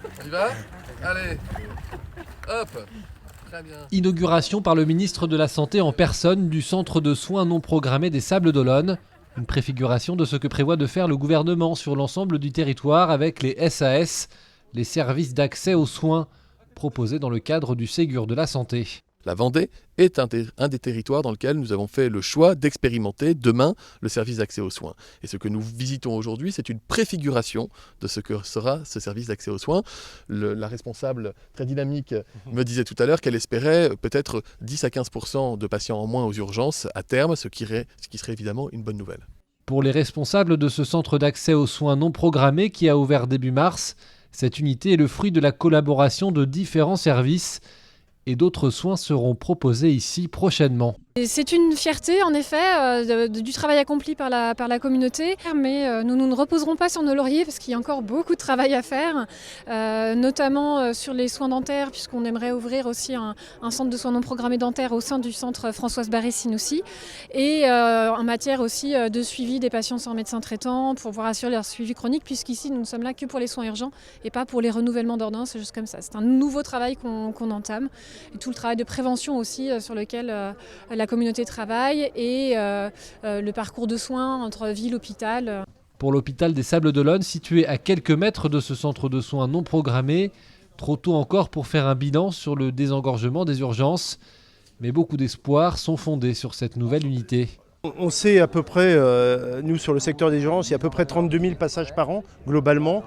On y va? Allez, hop, très bien. Inauguration par le ministre de la Santé en personne du centre de soins non programmés des Sables d'Olonne. Une préfiguration de ce que prévoit de faire le gouvernement sur l'ensemble du territoire avec les SAS, les services d'accès aux soins, proposés dans le cadre du Ségur de la santé. La Vendée est un des territoires dans lequel nous avons fait le choix d'expérimenter demain le service d'accès aux soins. Et ce que nous visitons aujourd'hui, c'est une préfiguration de ce que sera ce service d'accès aux soins. La responsable très dynamique me disait tout à l'heure qu'elle espérait peut-être 10 à 15% de patients en moins aux urgences à terme, ce qui serait évidemment une bonne nouvelle. Pour les responsables de ce centre d'accès aux soins non programmés qui a ouvert début mars, cette unité est le fruit de la collaboration de différents services. Et d'autres soins seront proposés ici prochainement. C'est une fierté en effet du travail accompli par la communauté, mais nous ne reposerons pas sur nos lauriers parce qu'il y a encore beaucoup de travail à faire, notamment sur les soins dentaires, puisqu'on aimerait ouvrir aussi un centre de soins non programmés dentaires au sein du centre Françoise Barré-Sinoussi, et en matière aussi de suivi des patients sans médecin traitant pour pouvoir assurer leur suivi chronique, puisqu'ici nous ne sommes là que pour les soins urgents et pas pour les renouvellements d'ordonnances, juste comme ça. C'est un nouveau travail qu'on entame, et tout le travail de prévention aussi sur lequel la communauté travaille, et le parcours de soins entre ville et hôpital. Pour l'hôpital des Sables d'Olonne, situé à quelques mètres de ce centre de soins non programmé, trop tôt encore pour faire un bilan sur le désengorgement des urgences, mais beaucoup d'espoirs sont fondés sur cette nouvelle unité. On sait à peu près, nous sur le secteur des urgences, il y a à peu près 32 000 passages par an globalement.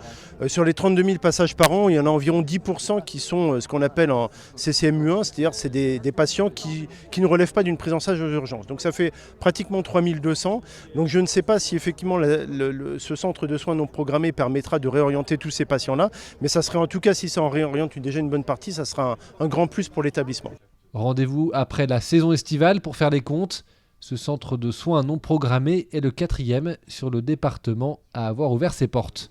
Sur les 32 000 passages par an, il y en a environ 10% qui sont ce qu'on appelle en CCMU1, c'est-à-dire c'est des patients qui ne relèvent pas d'une prise en charge aux urgences. Donc ça fait pratiquement 3 200. Donc je ne sais pas si effectivement ce centre de soins non programmés permettra de réorienter tous ces patients-là, mais ça serait en tout cas, si ça en réoriente déjà une bonne partie, ça sera un grand plus pour l'établissement. Rendez-vous après la saison estivale pour faire les comptes. Ce centre de soins non programmés est le 4e sur le département à avoir ouvert ses portes.